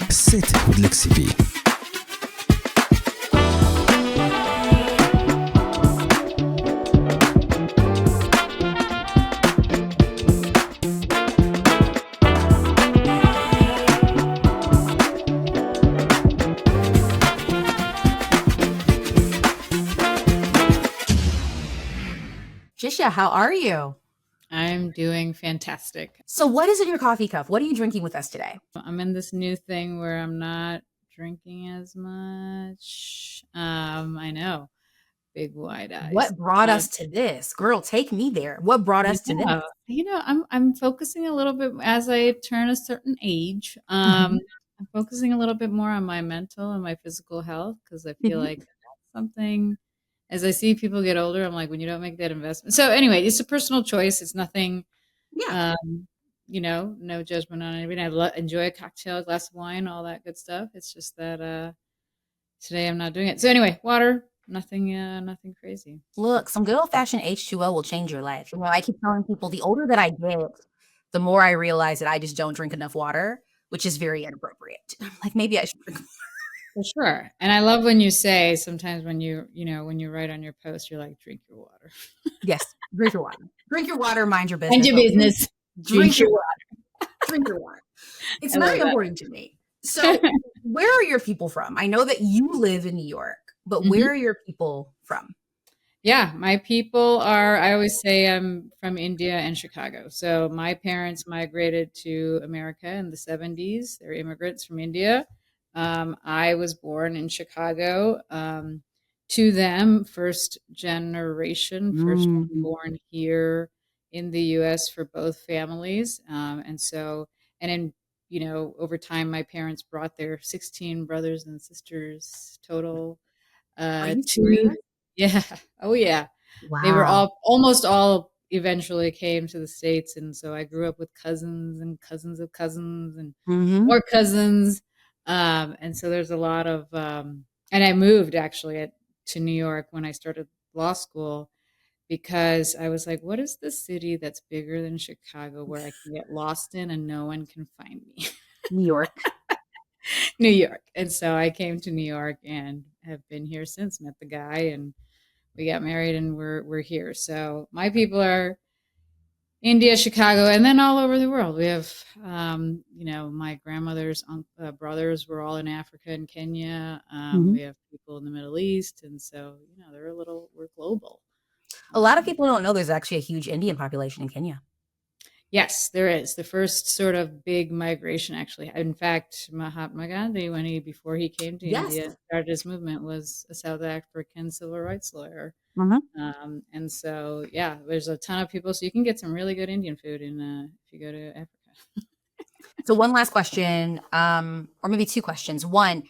C'est with Lexi B. Jisha, how are you? I'm doing fantastic. So what is in your coffee cup? What are you drinking with us today? I'm in this new thing where I'm not drinking as much. I know. Big wide eyes. What brought us to this? Girl, take me there. What brought us to this? I'm focusing a little bit as I turn a certain age. I'm focusing a little bit more on my mental and my physical health because I feel like that's something. As I see people get older, I'm like, when you don't make that investment. So anyway, it's a personal choice. It's nothing. Yeah. No judgment on anybody. I enjoy a cocktail, a glass of wine, all that good stuff. It's just that today I'm not doing it. So anyway, water, nothing crazy. Look, some good old-fashioned H2O will change your life. You know, I keep telling people the older that I get, the more I realize that I just don't drink enough water, which is very inappropriate. I'm like, maybe I should drink more. For sure. And I love when you say sometimes when you write on your post, you're like, drink your water. Yes, drink your water. Drink your water, mind your business. Mind your business. Drink your water. Drink your water. It's very important to me. So where are your people from? I know that you live in New York, but where are your people from? Yeah, my people are, I always say I'm from India and Chicago. So my parents migrated to America in the 70s. They're immigrants from India. I was born in Chicago. To them, first generation, first one born here in the U.S. for both families. Over time, my parents brought their 16 brothers and sisters total. Are you serious? Yeah. Oh, yeah. Wow. They were almost all eventually came to the States. And so I grew up with cousins and cousins of cousins and more cousins. And so there's a lot of, and I moved actually to New York when I started law school because I was like, what is the city that's bigger than Chicago where I can get lost in and no one can find me? New York. New York. And so I came to New York and have been here since, met the guy and we got married and we're here. So my people are India, Chicago, and then all over the world. We have, my grandmother's brothers were all in Africa and Kenya. We have people in the Middle East. And so, we're global. A lot of people don't know there's actually a huge Indian population in Kenya. Yes, there is. The first sort of big migration, actually. In fact, Mahatma Gandhi, before he came to India, started his movement, was a South African civil rights lawyer. And so, yeah, there's a ton of people. So you can get some really good Indian food if you go to Africa. So one last question, or maybe two questions. One,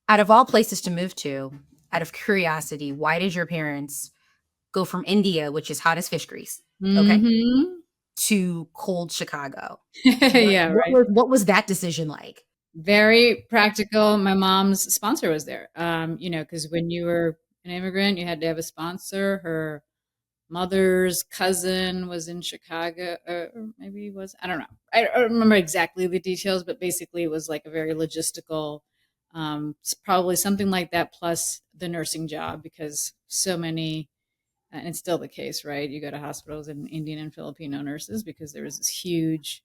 out of all places to move to, out of curiosity, why did your parents go from India, which is hot as fish grease, to cold Chicago? What was that decision like? Very practical. My mom's sponsor was there. Because when you were an immigrant, you had to have a sponsor. Her mother's cousin was in Chicago, or maybe it was, I don't know. I don't remember exactly the details, but basically it was like a very logistical, probably something like that, plus the nursing job, because so many, and it's still the case, right? You go to hospitals and Indian and Filipino nurses because there was this huge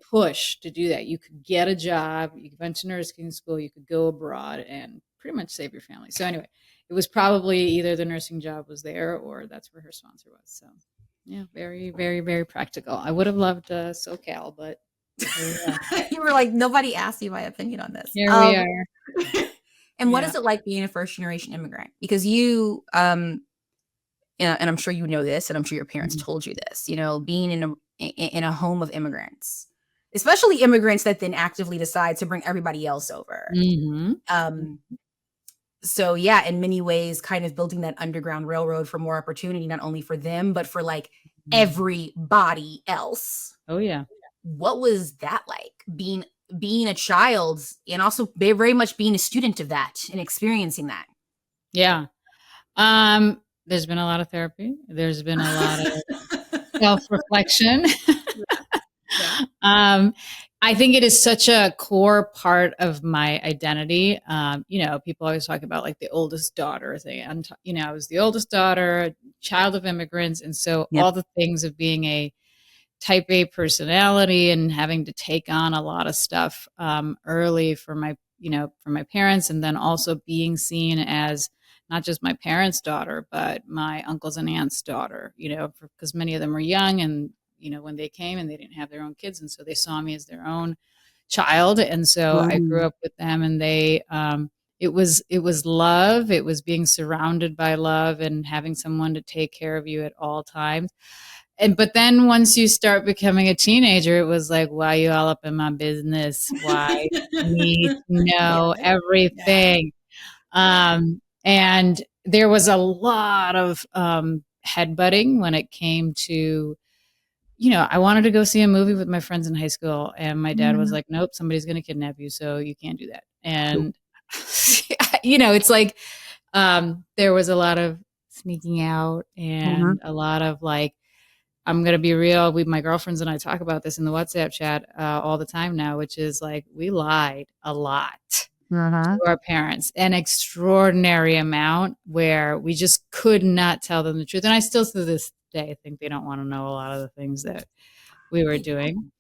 push to do that. You could get a job, you went to nursing school, you could go abroad and pretty much save your family. So anyway, it was probably either the nursing job was there or that's where her sponsor was. So yeah, very, very, very practical. I would have loved SoCal, but you were like, nobody asked you my opinion on this. Here we are. And what is it like being a first generation immigrant? Because you, and I'm sure you know this, and I'm sure your parents told you this, being in a home of immigrants, especially immigrants that then actively decide to bring everybody else over. So yeah, in many ways, kind of building that underground railroad for more opportunity, not only for them, but for like everybody else. Oh yeah. What was that like being a child and also very much being a student of that and experiencing that? Yeah. There's been a lot of therapy. There's been a lot of self-reflection. I think it is such a core part of my identity. People always talk about like the oldest daughter thing. And, I was the oldest daughter, child of immigrants. And so Yep. all the things of being a type A personality and having to take on a lot of stuff early for my parents. And then also being seen as not just my parents' daughter, but my uncles and aunts' daughter, because many of them were young and, when they came and they didn't have their own kids. And so they saw me as their own child. And so I grew up with them and it was love. It was being surrounded by love and having someone to take care of you at all times. But then once you start becoming a teenager, it was like, why are you all up in my business? Why you need to know everything? And there was a lot of headbutting when it came to, I wanted to go see a movie with my friends in high school. And my dad was like, nope, somebody's going to kidnap you. So you can't do that. And, it's like there was a lot of sneaking out and a lot of like, I'm going to be real. My girlfriends and I talk about this in the WhatsApp chat all the time now, which is like, we lied a lot to our parents, an extraordinary amount where we just could not tell them the truth. And I still to this day think they don't want to know a lot of the things that we were doing.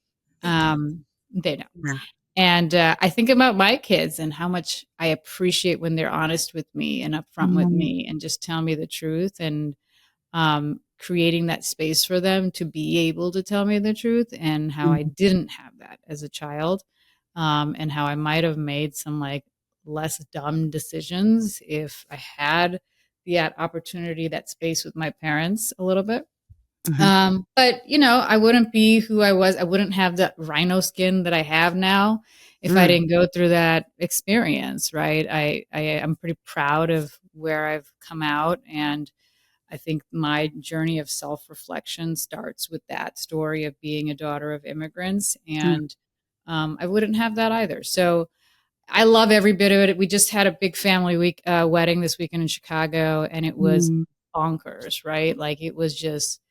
They know. Yeah. And I think about my kids and how much I appreciate when they're honest with me and upfront with me and just tell me the truth and creating that space for them to be able to tell me the truth and how I didn't have that as a child and how I might have made some like less dumb decisions if I had the opportunity, that space with my parents a little bit. But I wouldn't be who I was. I wouldn't have that rhino skin that I have now if I didn't go through that experience. Right. I am pretty proud of where I've come out. And I think my journey of self-reflection starts with that story of being a daughter of immigrants. And I wouldn't have that either. So I love every bit of it. We just had a big family wedding this weekend in Chicago, and it was bonkers, right? Like it was just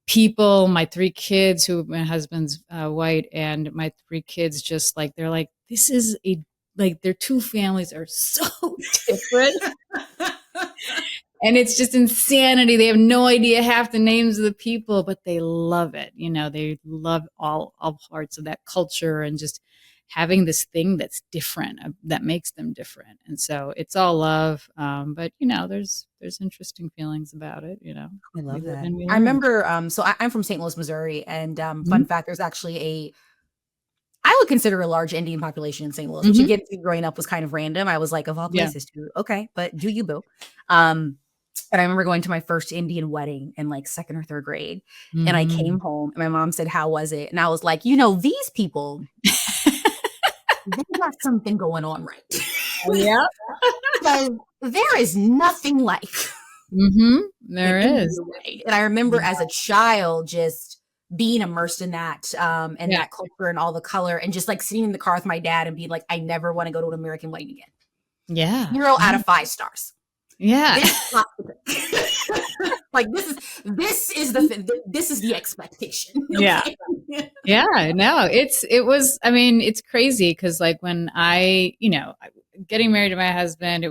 people, my 3 kids, who my husband's white, and my 3 kids just like, they're like, this is their 2 families are so different. And it's just insanity. They have no idea half the names of the people, but they love it. They love all parts of that culture and just having this thing that's different, that makes them different. And so it's all love. But there's interesting feelings about it. I love that. I remember, so I'm from St. Louis, Missouri, and fun fact, there's actually I would consider a large Indian population in St. Louis, which again, growing up was kind of random. I was like, of all places, too. Okay, but do you, boo? And I remember going to my first Indian wedding in like 2nd or 3rd grade. And I came home and my mom said, how was it? And I was like, these people, they got something going on, right? Yeah. So there is nothing like. There is. And I remember as a child just being immersed in that and that culture and all the color and just like sitting in the car with my dad and being like, I never want to go to an American wedding again. Yeah. 0 out of 5 stars. Yeah. Like this is the expectation. Yeah. Yeah. No, it's crazy. Cause like when getting married to my husband,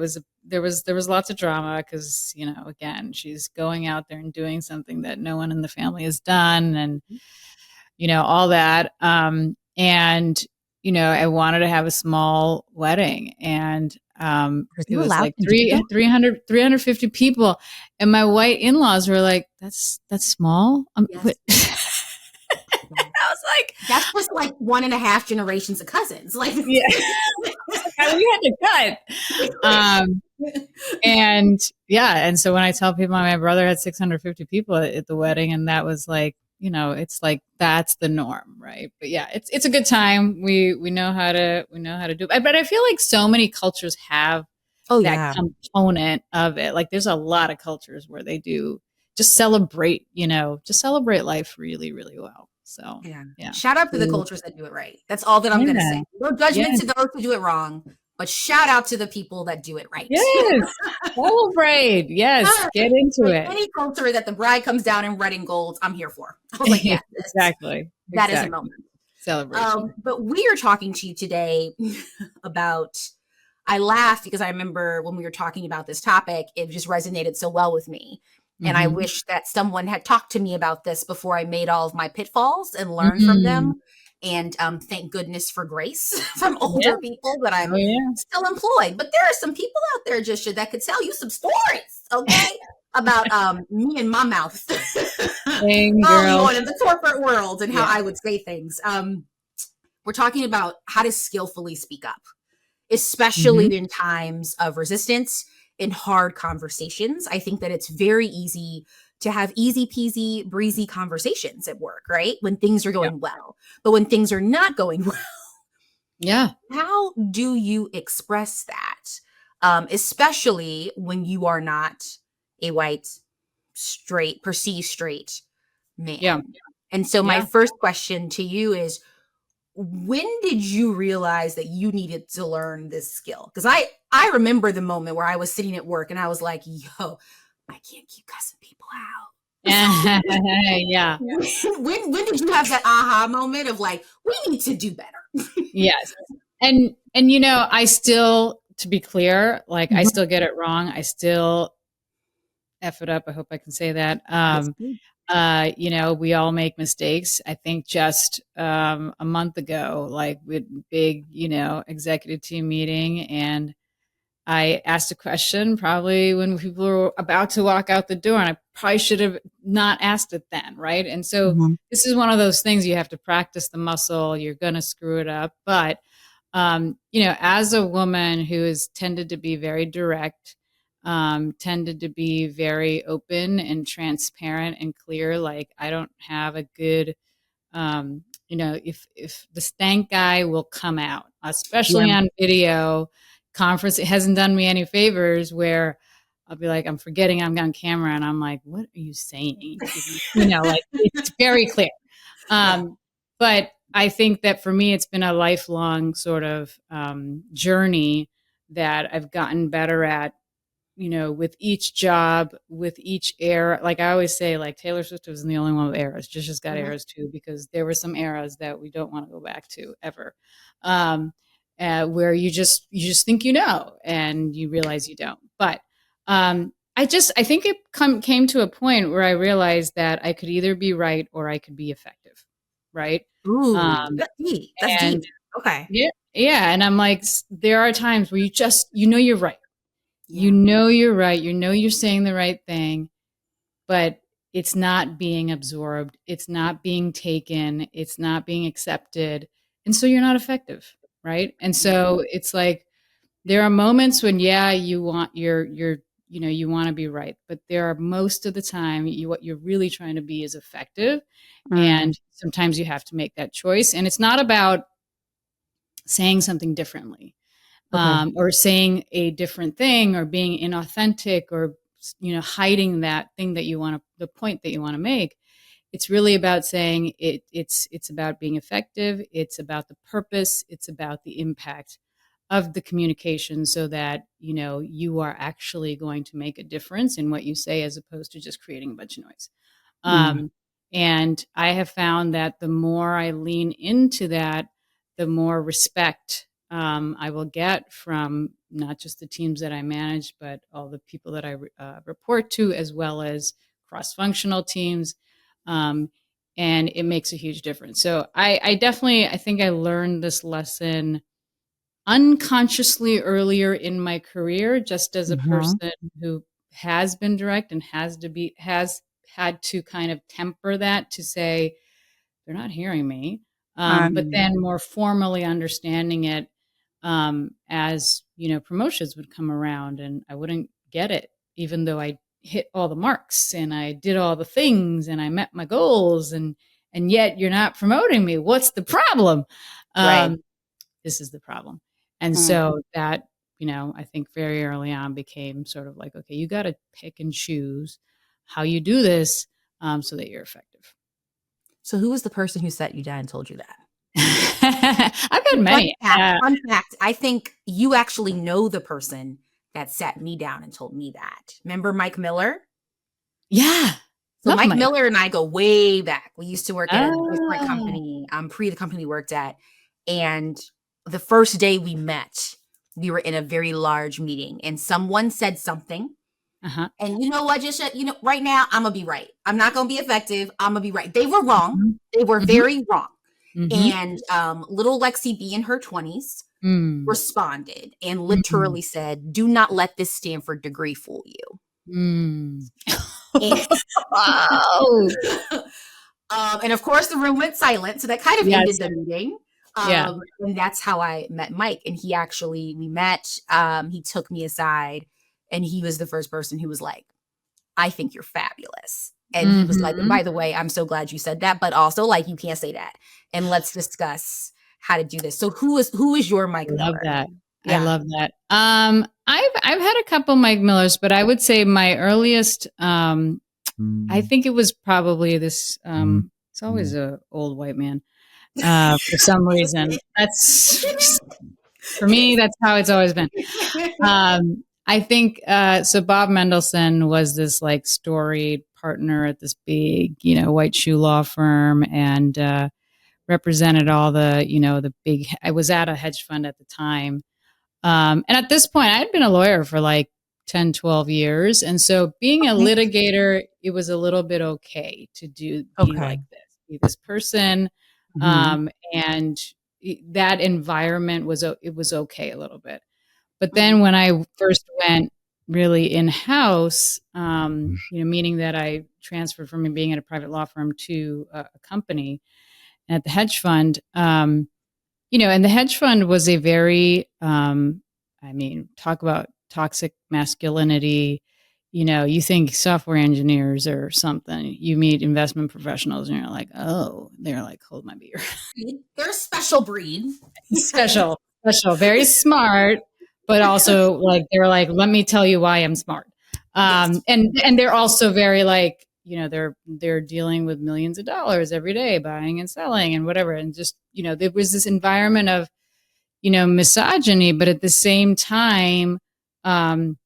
there was lots of drama. Cause again, she's going out there and doing something that no one in the family has done. And, all that. And, I wanted to have a small wedding and, it was like 350 people. And my white in-laws were like, that's small. Yes. I was like, that's just like 1.5 generations of cousins. Like, yeah. We had to cut. And so when I tell people my brother had 650 people at the wedding, and that was like, it's like that's the norm, right? But yeah, it's a good time. We know how to do it. But I feel like so many cultures have that component of it. Like there's a lot of cultures where they do just celebrate life really, really well. So yeah. Shout out to the cultures that do it right. That's all that I'm gonna say. No judgment to those who do it wrong. But shout out to the people that do it right. Yes. Celebrate. Yes. Get into it. Any culture that the bride comes down in red and gold, I'm here for. I was like, yeah, exactly. That is a moment. celebration. But we are talking to you today about, I laugh because I remember when we were talking about this topic, it just resonated so well with me. And I wish that someone had talked to me about this before I made all of my pitfalls and learned from them. And thank goodness for grace from older people that I'm still employed. But there are some people out there, Jisha, that could tell you some stories, okay, about me and my mouth going in the corporate world and how I would say things. We're talking about how to skillfully speak up, especially in times of resistance, in hard conversations. I think that it's very easy to have easy peasy breezy conversations at work, right? When things are going well. But when things are not going well, how do you express that? Especially when you are not a white, straight, perceived straight man. And so my first question to you is, when did you realize that you needed to learn this skill? Because I remember the moment where I was sitting at work and I was like, yo, I can't keep cussing people out. When did you have that aha moment of like, we need to do better? Yes. And you know, I still, to be clear, like I still get it wrong. I still F it up. I hope I can say that. You know, we all make mistakes. I think just a month ago, like with big, you know, executive team meeting, and I asked a question probably when people were about to walk out the door, and I probably should have not asked it then, right? And so this is one of those things you have to practice the muscle. You're going to screw it up. But, you know, as a woman who has tended to be very direct, tended to be very open and transparent and clear, like I don't have a good, you know, if the stank guy will come out, especially on video conference, it hasn't done me any favors where I'll be like, I'm forgetting I'm on camera and I'm like, what are you saying? You know, like it's very clear. But I think that for me, it's been a lifelong sort of journey that I've gotten better at, you know, with each job, with each era. Like I always say, like Taylor Swift wasn't the only one with eras. Just got eras too, because there were some eras that we don't want to go back to ever. Where you just think you know, and you realize you don't. But I think it came to a point where I realized that I could either be right or I could be effective, right? Ooh, that's deep. That's deep. Okay. Yeah, and I'm like, there are times where you know you're right. You know you're right. You know you're saying the right thing, but it's not being absorbed. It's not being taken. It's not being accepted, and so you're not effective. Right. And so it's like, there are moments when, you want you want to be right, but there are most of the time what you're really trying to be is effective. And sometimes you have to make that choice. And it's not about saying something differently, or saying a different thing, or being inauthentic, or, you know, hiding that thing that you want to, the point that you want to make. It's really about saying it's about being effective. It's about the purpose. It's about the impact of the communication, so that, you know, you are actually going to make a difference in what you say, as opposed to just creating a bunch of noise. And I have found that the more I lean into that, the more respect I will get from not just the teams that I manage, but all the people that I report to, as well as cross-functional teams. And it makes a huge difference. So I think I learned this lesson unconsciously earlier in my career, just as a person who has been direct and has had to kind of temper that to say, they're not hearing me. But then more formally understanding it, as, you know, promotions would come around and I wouldn't get it, even though I hit all the marks and I did all the things and I met my goals, and yet you're not promoting me. What's the problem? This is the problem. And so that, you know, I think very early on became sort of like, okay, you got to pick and choose how you do this, so that you're effective. So who was the person who sat you down and told you that? I've had many. Fun fact, I think you actually know the person that sat me down and told me that. Remember Mike Miller? Yeah. So Love Mike Mike. Miller and I go way back. We used to work at a different Ah, company, pre the company we worked at. And the first day we met, we were in a very large meeting and someone said something. uh-huh. And you know what, just right now, I'm gonna be right. I'm not gonna be effective. I'm gonna be right. They were wrong. Mhm. They were Mhm. very wrong. Mhm. And little Lexi B in her 20s Mm. responded and Mm. literally said, "Do not let this Stanford degree fool you." Mm. And, Oh, and of course, the room went silent. So that kind of ended yes. the meeting. Yeah. And that's how I met Mike. And we met, he took me aside and he was the first person who was like, "I think you're fabulous." And he was like, "And Mhm. by the way, I'm so glad you said that, but also like, you can't say that. And let's discuss how to do this." So who is your Mike I love Miller? that. I Yeah. love that. I've had a couple Mike Millers, but I would say my earliest, I think it was probably this, it's always a old white man, for some reason. That's for It me, is. that's how it's always been. I think, so Bob Mendelsohn was this like storied partner at this big, white shoe law firm and, represented all the, the big, I was at a hedge fund at the time. And at this point, I had been a lawyer for like 10, 12 years. And so being a Okay. litigator, it was a little bit okay to be Okay. like this, be this person. Mhm. And that environment it was okay a little bit. But then Mhm. when I first went really in-house, meaning that I transferred from being at a private law firm to a company at the hedge fund, and the hedge fund was a very, talk about toxic masculinity. You think software engineers or something, you meet investment professionals and you're like, oh, they're like, hold my beer. They're a special breed. Special, special, very smart, but also like, they're like, let me tell you why I'm smart. Yes. And they're also very like, they're dealing with millions of dollars every day, buying and selling and whatever. And just, there was this environment of, misogyny, but at the same time, um,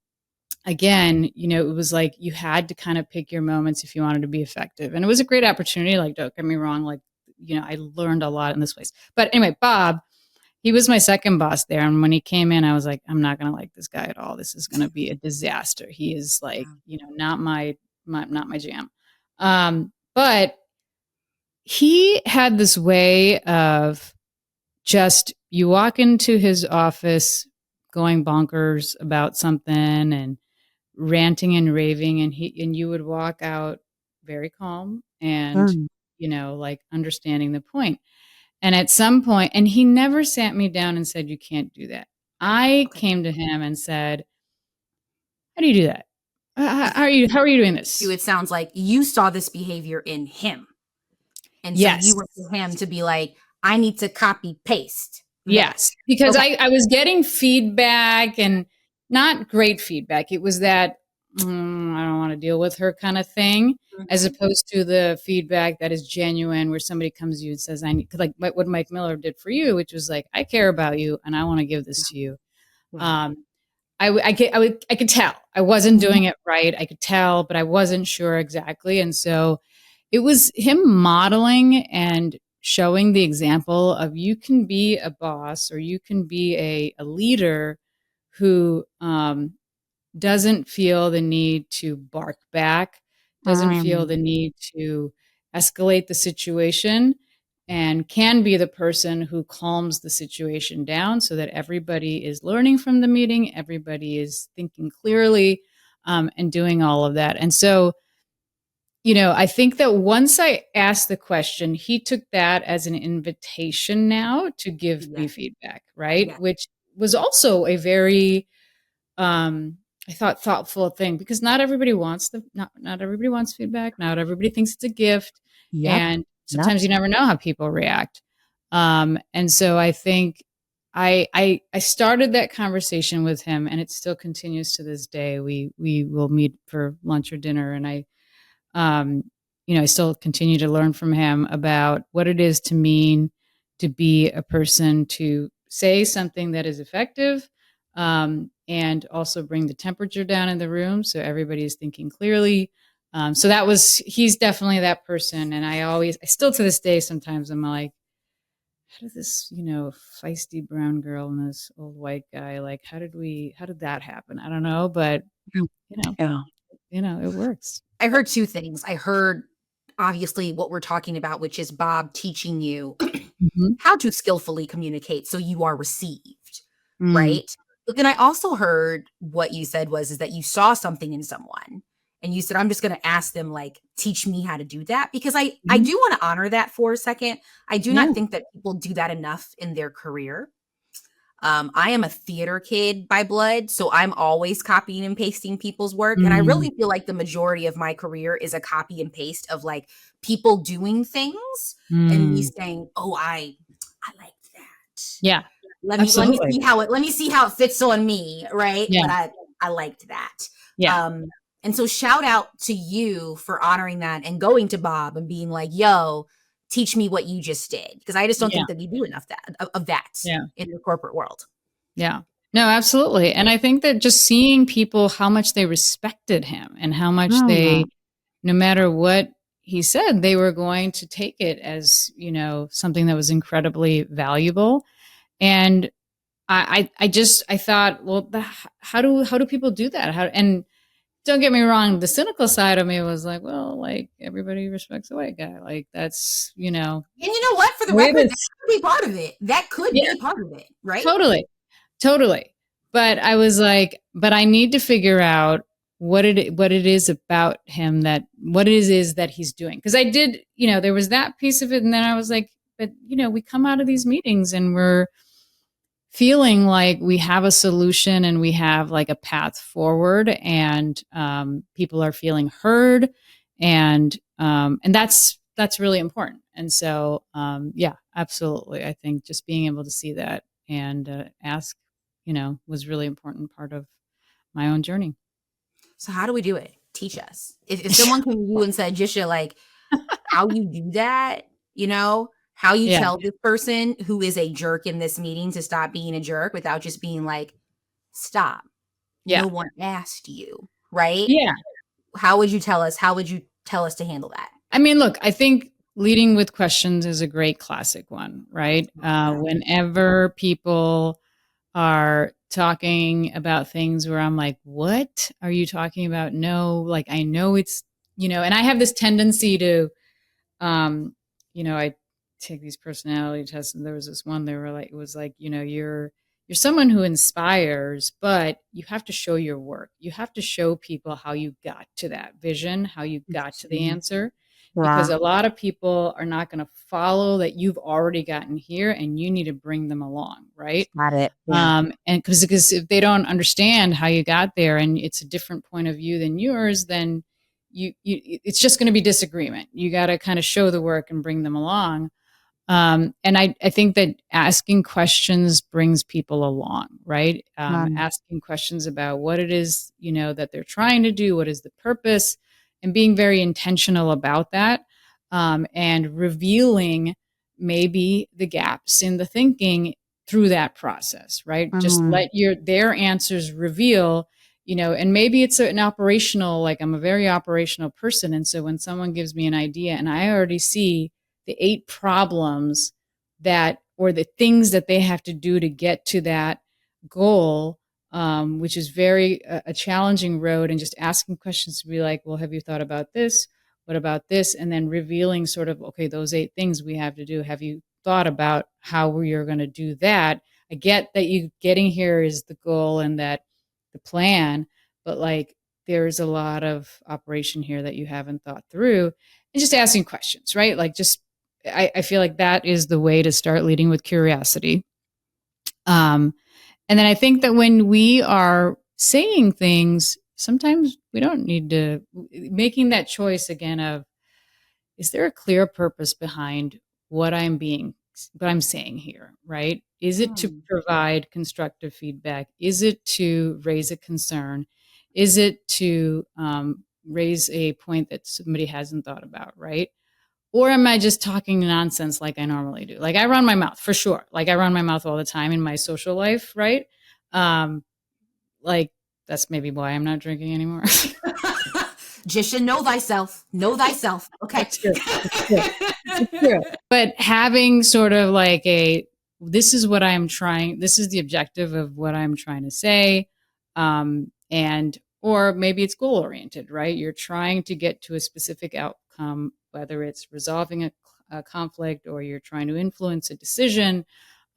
again, it was like you had to kind of pick your moments if you wanted to be effective. And it was a great opportunity. Like, don't get me wrong, like, I learned a lot in this place. But anyway, Bob, he was my second boss there. And when he came in, I was like, I'm not going to like this guy at all. This is going to be a disaster. He is like, not not my jam. But he had this way of just, you walk into his office going bonkers about something and ranting and raving, and you would walk out very calm and, Mm. like understanding the point. And at some point, and he never sat me down and said, you can't do that. I Okay. came to him and said, how do you do that? How are you doing this? It sounds like you saw this behavior in him. And so Yes. you went to him to be like, I need to copy paste that. Yes, because Okay. I was getting feedback and not great feedback. It was that, I don't want to deal with her kind of thing, as Mhm. opposed to the feedback that is genuine, where somebody comes to you and says, I need, like what Mike Miller did for you, which was like, I care about you and I want to give this to you. Wow. Um, I could tell I wasn't Mhm. doing it right. I could tell, but I wasn't sure exactly. And so it was him modeling and showing the example of, you can be a boss or you can be a leader who, doesn't feel the need to bark back, doesn't feel Mm. the need to escalate the situation, and can be the person who calms the situation down so that everybody is learning from the meeting, everybody is thinking clearly, and doing all of that. And so, I think that once I asked the question, he took that as an invitation now to give me Yes. feedback, right? Yes. Which was also a very, I thought, thoughtful thing, because not everybody wants feedback. Not everybody thinks it's a gift, Yep. and Yep. sometimes you never know how people react. And so I think I started that conversation with him, and it still continues to this day. We will meet for lunch or dinner, and um, I still continue to learn from him about what it is to mean to be a person, to say something that is effective, and also bring the temperature down in the room so everybody is thinking clearly, So he's definitely that person. And I still to this day, sometimes I'm like, how did this, feisty brown girl and this old white guy, like, how did that happen? I don't know, but you know, Yeah. it works. I heard two things. I heard obviously what we're talking about, which is Bob teaching you Mhm. how to skillfully communicate so you are received, Mm. right? But then I also heard what you said is that you saw something in someone and you said, I'm just going to ask them, like, teach me how to do that, because I Mhm. do want to honor that for a second. I do Yeah. not think that people do that enough in their career. I am a theater kid by blood, so I'm always copying and pasting people's work. And I Mm. really feel like the majority of my career is a copy and paste of like people doing things and me Mm. saying, "Oh, I like that. Yeah, Let me absolutely. see how it fits on me, right? Yeah. But I liked that." Yeah. Um, and so shout out to you for honoring that and going to Bob and being like, "Yo, teach me what you just did," because I just don't Yeah. think that we do enough of that Yeah. in the corporate world. Yeah. No, absolutely. And I think that just seeing people, how much they respected him and how much Mm. no matter what he said, they were going to take it as, something that was incredibly valuable. And I thought, well, how do people do that? And don't get me wrong, the cynical side of me was like, well, like everybody respects a white guy. Like that's, And you know what? For the the way it record, that is. could be part of it. That could Yeah, be part of it, right? totally. Totally. But I was like, but I need to figure out what it is about him what it is that he's doing. Because I did, there was that piece of it. And then I was like, but, we come out of these meetings and we're feeling like we have a solution and we have like a path forward, and people are feeling heard. And that's really important. And so, yeah, absolutely. I think just being able to see that and ask, was really important part of my own journey. So how do we do it? Teach us. If someone came to you and said, Jisha, like how you do that, how you Yeah. tell this person who is a jerk in this meeting to stop being a jerk without just being like, stop. Yeah. No one asked you, right? Yeah. How would you tell us? How would you tell us to handle that? I mean, look, I think leading with questions is a great classic one, right? Whenever people are talking about things where I'm like, what are you talking about? No, like I know it's, and I have this tendency to, um, I take these personality tests, and there was this one, they were like, it was like, you're someone who inspires, but you have to show your work. You have to show people how you got to that vision, how you got to the answer, because Yeah. a lot of people are not going to follow that you've already gotten here, and you need to bring them along, right? Got it. Yeah. And because if they don't understand how you got there and it's a different point of view than yours, then you it's just going to be disagreement. You got to kind of show the work and bring them along. And I think that asking questions brings people along, right? Asking questions about what it is, that they're trying to do, what is the purpose, and being very intentional about that, and revealing maybe the gaps in the thinking through that process, right? Just let their answers reveal, and maybe it's an operational, like I'm a very operational person. And so when someone gives me an idea and I already see the 8 problems or the things that they have to do to get to that goal, which is very a challenging road, and just asking questions to be like, well, have you thought about this? What about this? And then revealing sort of, okay, those 8 things we have to do. Have you thought about how you're going to do that? I get that you getting here is the goal and that the plan, but like there's a lot of operation here that you haven't thought through, and just asking questions, right? Like just I feel like that is the way to start leading with curiosity. And then I think that when we are saying things, sometimes we don't need to making that choice again of, is there a clear purpose behind what I'm saying here, right? Is it to provide constructive feedback? Is it to raise a concern? Is it to raise a point that somebody hasn't thought about, right? Or am I just talking nonsense like I normally do? Like I run my mouth for sure. Like I run my mouth all the time in my social life, right? Um, like that's maybe why I'm not drinking anymore. J.'s know thyself. Know thyself. Okay. That's true. That's true. That's true. But having sort of like this is what I'm trying, this is the objective of what I'm trying to say. And, or maybe it's goal oriented, right? You're trying to get to a specific outcome, whether it's resolving a conflict or you're trying to influence a decision.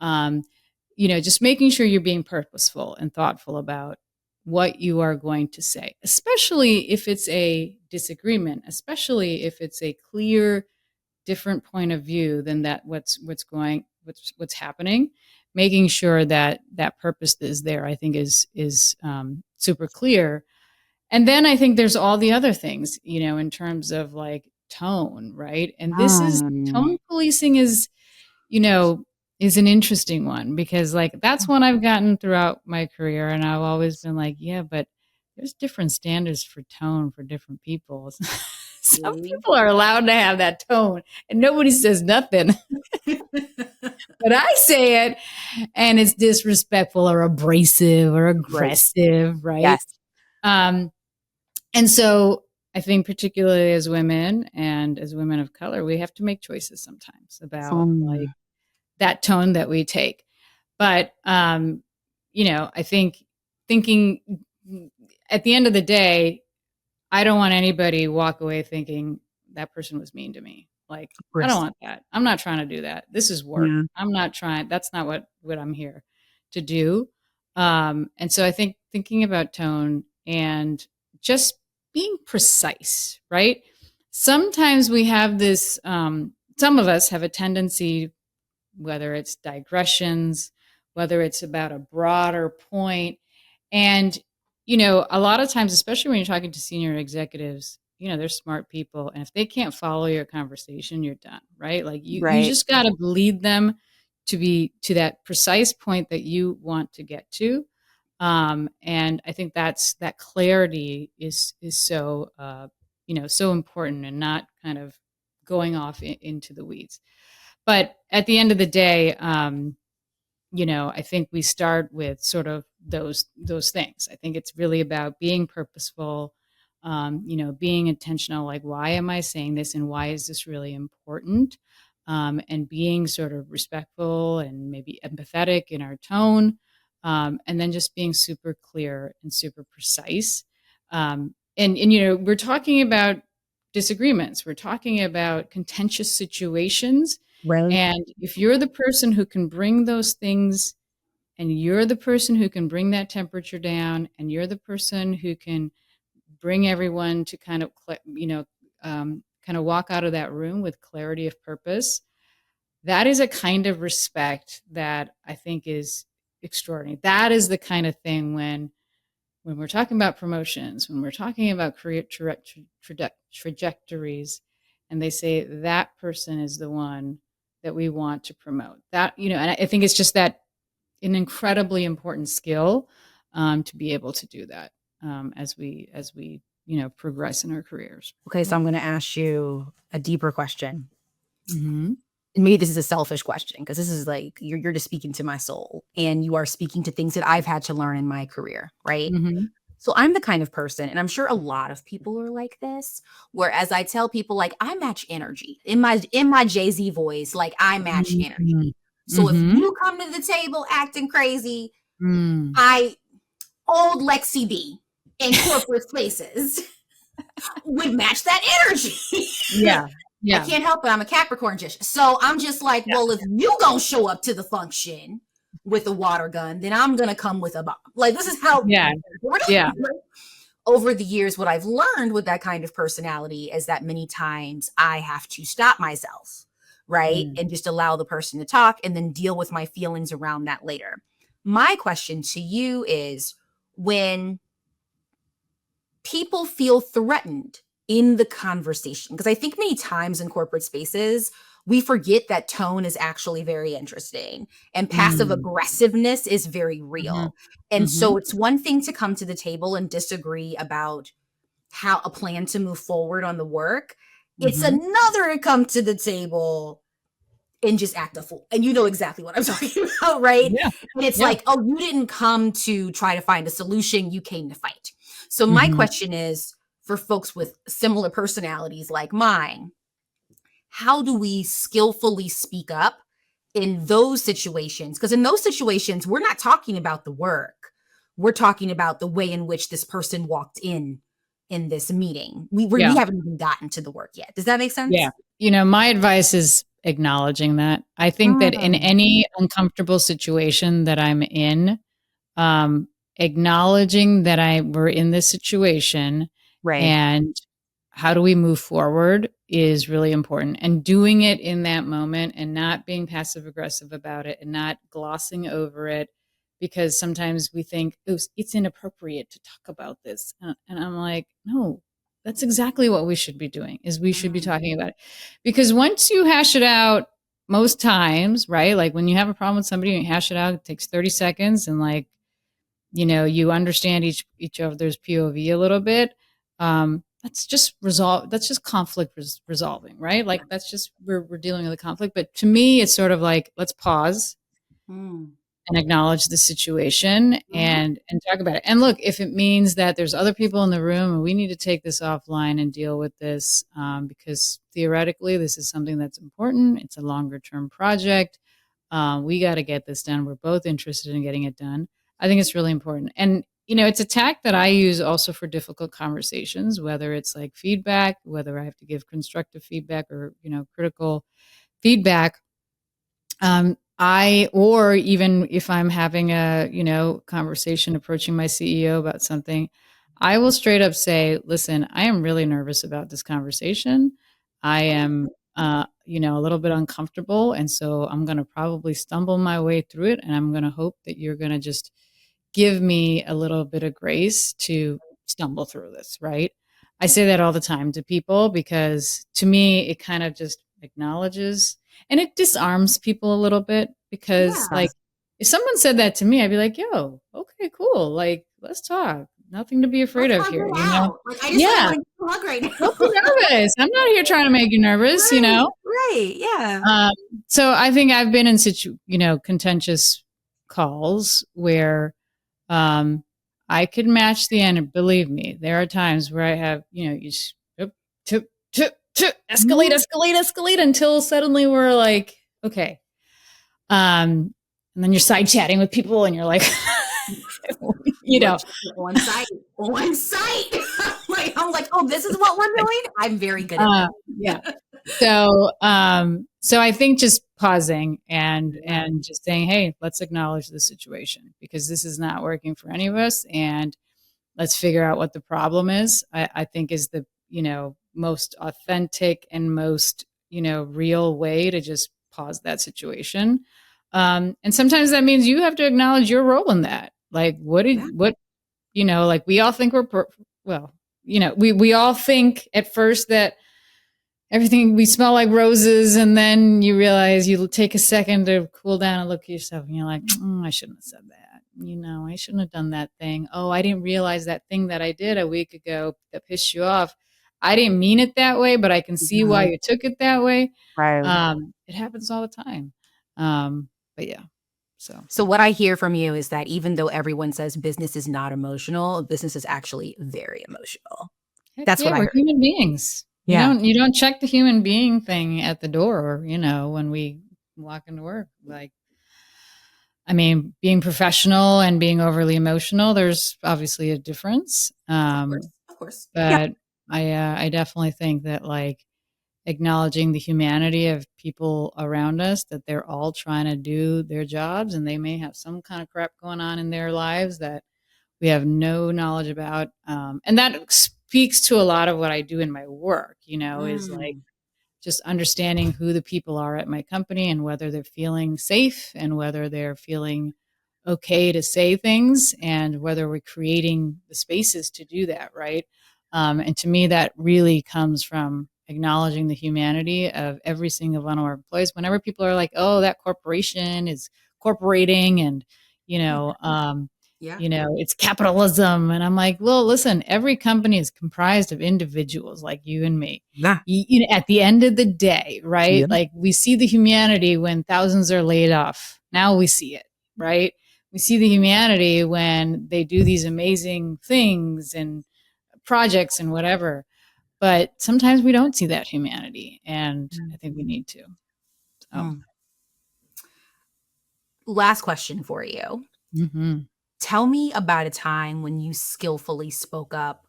Just making sure you're being purposeful and thoughtful about what you are going to say, especially if it's a disagreement, especially if it's a clear, different point of view than that what's happening. Making sure that that purpose is there, I think is super clear. And then I think there's all the other things, in terms of like tone, right? And this is tone policing is an interesting one, because like that's one I've gotten throughout my career, and I've always been like, yeah, but there's different standards for tone for different people. Some people are allowed to have that tone and nobody says nothing. But I say it and it's disrespectful or abrasive or aggressive, right? Yes. And so I think particularly as women and as women of color, we have to make choices sometimes about like that tone that we take. But, I think thinking at the end of the day, I don't want anybody walk away thinking that person was mean to me. Like, I don't want that. I'm not trying to do that. This is work. Yeah. I'm not trying. That's not what I'm here to do. And so I think thinking about tone and just being precise, right? Sometimes we have this, some of us have a tendency, whether it's digressions, whether it's about a broader point. And, a lot of times, especially when you're talking to senior executives, they're smart people. And if they can't follow your conversation, you're done, right? Like you just got to lead them to that precise point that you want to get to. And I think that clarity is so, so important, and not kind of going off into the weeds. But at the end of the day, I think we start with sort of those things. I think it's really about being purposeful, being intentional, like, why am I saying this and why is this really important? And being sort of respectful and maybe empathetic in our tone, and then just being super clear and super precise. And we're talking about disagreements. We're talking about contentious situations. Right. And if you're the person who can bring those things, and you're the person who can bring that temperature down, and you're the person who can bring everyone to kind of, kind of walk out of that room with clarity of purpose, that is a kind of respect that I think is extraordinary. That is the kind of thing when we're talking about promotions, when we're talking about career trajectories, and they say that person is the one that we want to promote. That, and I think it's just that an incredibly important skill to be able to do that as we progress in our careers. Okay, so I'm going to ask you a deeper question. Mm-hmm. Maybe this is a selfish question, because this is like you're just speaking to my soul, and you are speaking to things that I've had to learn in my career, right? Mm-hmm. So I'm the kind of person, and I'm sure a lot of people are like this, whereas I tell people, like, I match energy in my Jay-Z voice, like I match energy. So if you come to the table acting crazy, old Lexi B in corporate spaces would match that energy. Yeah. I can't help it. I'm a Capricorn dish. So I'm just like, well, if you gonna show up to the function with a water gun, then I'm gonna come with a bomb. Like, this is how. Yeah. Over the years, what I've learned with that kind of personality is that many times I have to stop myself, right? And just allow the person to talk, and then deal with my feelings around that later. My question to you is, when people feel threatened in the conversation, because I think many times in corporate spaces, we forget that tone is actually very interesting, and passive aggressiveness is very real. And so it's one thing to come to the table and disagree about how a plan to move forward on the work. It's another to come to the table and just act a fool. And you know exactly what I'm talking about, right? Yeah. And it's like, oh, you didn't come to try to find a solution. You came to fight. So my question is, for folks with similar personalities like mine, how do we skillfully speak up in those situations? Because in those situations, we're not talking about the work. We're talking about the way in which this person walked in this meeting. We haven't even gotten to the work yet. Does that make sense? Yeah. You know, my advice is acknowledging that. I think that in any uncomfortable situation that I'm in, acknowledging that we're in this situation, Right. and how do we move forward is really important. And doing it in that moment and not being passive aggressive about it and not glossing over it, because sometimes we think, oh, it's inappropriate to talk about this. And I'm like, no, that's exactly what we should be doing, is we should be talking about it. Because once you hash it out, most times, right? Like when you have a problem with somebody and you hash it out, it takes 30 seconds and like, you know, you understand each other's POV a little bit. That's just that's just conflict resolving, right? Like that's just, we're dealing with a conflict. But to me, it's sort of like, let's pause and acknowledge the situation and talk about it. And look, if it means that there's other people in the room and we need to take this offline and deal with this, because theoretically this is something that's important. It's a longer term project. We got to get this done. We're both interested in getting it done. I think it's really important. And, you know, it's a tack that I use also for difficult conversations, whether it's like feedback, whether I have to give constructive feedback or, you know, critical feedback. Or even if I'm having a, you know, conversation approaching my CEO about something, I will straight up say, listen, I am really nervous about this conversation. I am, you know, a little bit uncomfortable. And so I'm going to probably stumble my way through it. And I'm going to hope that you're going to just give me a little bit of grace to stumble through this, right? I say that all the time to people because to me, it kind of just acknowledges and it disarms people a little bit, because like if someone said that to me, I'd be like, yo, okay, cool. Like, let's talk. Nothing to be afraid of here, you know? Like, I just want to hug right now. Don't be nervous. I'm not here trying to make you nervous, you know? Right. Yeah. So I think I've been in contentious calls where I could match the end. Believe me, there are times where I have, you know, you just escalate until suddenly we're like, okay. And then you're side chatting with people and you're like, you know, on site. Like, I'm like, oh, this is what we're doing. I'm very good at that. Yeah. So I think just pausing and just saying, hey, let's acknowledge the situation because this is not working for any of us. And let's figure out what the problem is. I think is the, you know, most authentic and most, you know, real way to just pause that situation. And sometimes that means you have to acknowledge your role in that. Like, what, you know, like we all think you know, we all think at first that we smell like roses, and then you realize you take a second to cool down and look at yourself and you're like, I shouldn't have said that. You know, I shouldn't have done that thing. Oh, I didn't realize that thing that I did a week ago that pissed you off. I didn't mean it that way, but I can see why you took it that way. Right. It happens all the time. But yeah. So what I hear from you is that even though everyone says business is not emotional, business is actually very emotional. That's what I heard. We're human beings. Yeah. You don't check the human being thing at the door, you know, when we walk into work. Like, I mean, being professional and being overly emotional, there's obviously a difference. Of course. But I definitely think that like acknowledging the humanity of people around us, that they're all trying to do their jobs and they may have some kind of crap going on in their lives that we have no knowledge about. And that speaks to a lot of what I do in my work, you know, is like just understanding who the people are at my company and whether they're feeling safe and whether they're feeling okay to say things and whether we're creating the spaces to do that, right? And to me, that really comes from acknowledging the humanity of every single one of our employees. Whenever people are like, oh, that corporation is corporating and, you know, you know, it's capitalism. And I'm like, well, listen, every company is comprised of individuals like you and me. You know, at the end of the day, right? Yeah. Like we see the humanity when thousands are laid off. Now we see it, right? We see the humanity when they do these amazing things and projects and whatever. But sometimes we don't see that humanity, and I think we need to. So. Last question for you. Tell me about a time when you skillfully spoke up.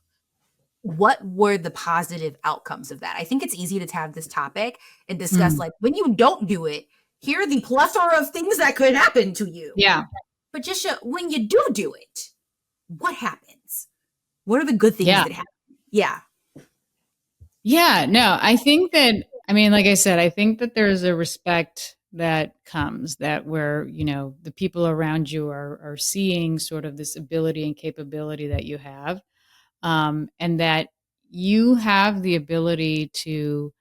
What were the positive outcomes of that? I think it's easy to have this topic and discuss like when you don't do it, here are the plethora of things that could happen to you. Yeah. But just when you do it, what happens? What are the good things that happen? Yeah. Yeah, no, I think that, I mean, like I said, I think that there's a respect that comes that where, you know, the people around you are seeing sort of this ability and capability that you have, and that you have the ability to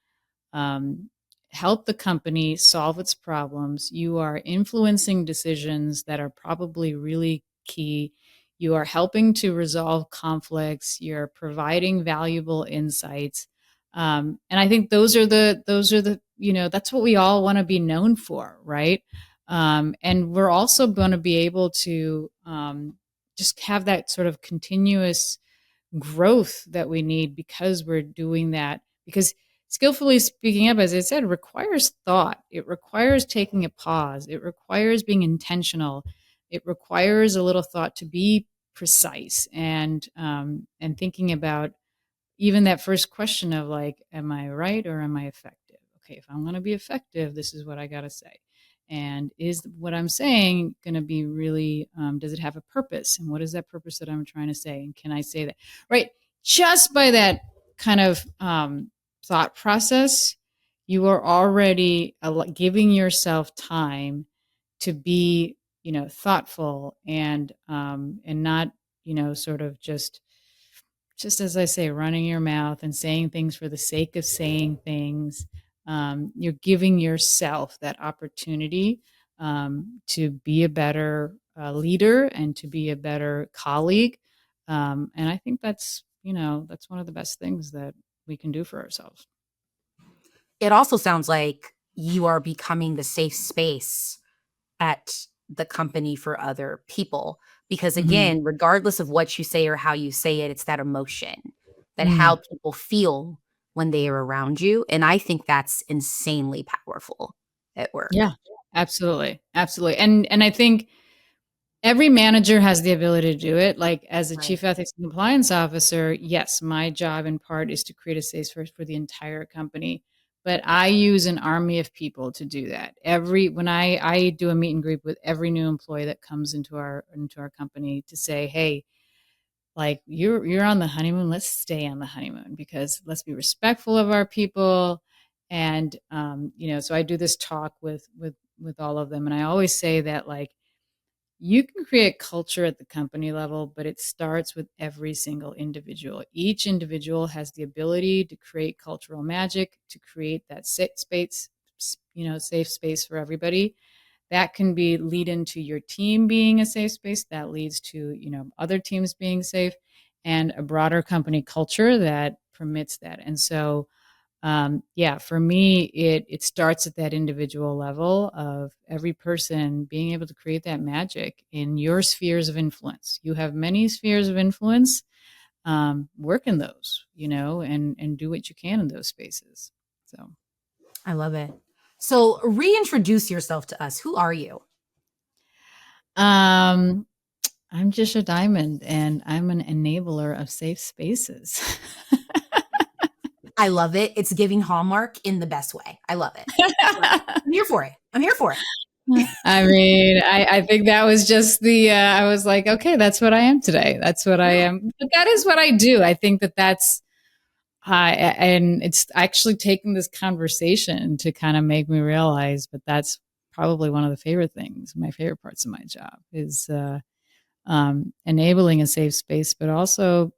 help the company solve its problems. You are influencing decisions that are probably really key. You are helping to resolve conflicts. You're providing valuable insights. And I think those are the, you know, that's what we all want to be known for, right? And we're also going to be able to just have that sort of continuous growth that we need because we're doing that. Because skillfully speaking up, as I said, requires thought. It requires taking a pause. It requires being intentional. It requires a little thought to be precise and thinking about even that first question of like, am I right or am I effective? Okay, if I'm going to be effective, this is what I got to say. And is what I'm saying going to be really, does it have a purpose? And what is that purpose that I'm trying to say? And can I say that? Right. Just by that kind of thought process, you are already giving yourself time to be, you know, thoughtful and not, you know, sort of just as I say, running your mouth and saying things for the sake of saying things. You're giving yourself that opportunity to be a better leader and to be a better colleague. And I think that's, you know, that's one of the best things that we can do for ourselves. It also sounds like you are becoming the safe space at the company for other people. Because again, regardless of what you say or how you say it, it's that emotion, that how people feel when they are around you. And I think that's insanely powerful at work. Yeah, absolutely. Absolutely. And I think every manager has the ability to do it. Like as a chief ethics and compliance officer, yes, my job in part is to create a safe space for the entire company. But I use an army of people to do that. When I do a meet and greet with every new employee that comes into our company to say, hey, like you're on the honeymoon, let's stay on the honeymoon because let's be respectful of our people. And you know, so I do this talk with all of them, and I always say that like you can create culture at the company level, but it starts with every single individual. Each individual has the ability to create cultural magic, to create that safe space, you know, safe space for everybody. That can be lead into your team being a safe space. That leads to, you know, other teams being safe and a broader company culture that permits that. And so, yeah, for me, it starts at that individual level of every person being able to create that magic in your spheres of influence. You have many spheres of influence. Work in those, you know, and do what you can in those spaces. So I love it. So reintroduce yourself to us. Who are you? I'm 𝐿BE&x, and I'm an enabler of safe spaces. I love it. It's giving Hallmark in the best way. I love it. I'm here for it. I'm here for it. I mean, I think that was just I was like, okay, that's what I am today. That's what I am. But that is what I do. I think that's, and it's actually taken this conversation to kind of make me realize, but that's probably one of the favorite things, my favorite parts of my job is enabling a safe space, but also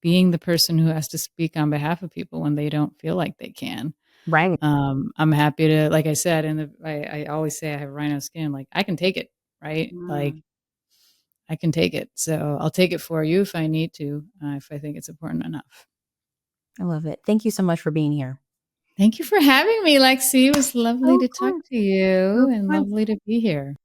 being the person who has to speak on behalf of people when they don't feel like they can. Right. I'm happy to, like I said, and I always say I have rhino skin. Like I can take it, right? Like I can take it. So I'll take it for you if I need to, if I think it's important enough. I love it. Thank you so much for being here. Thank you for having me, Lexi. It was lovely to talk to you and lovely to be here.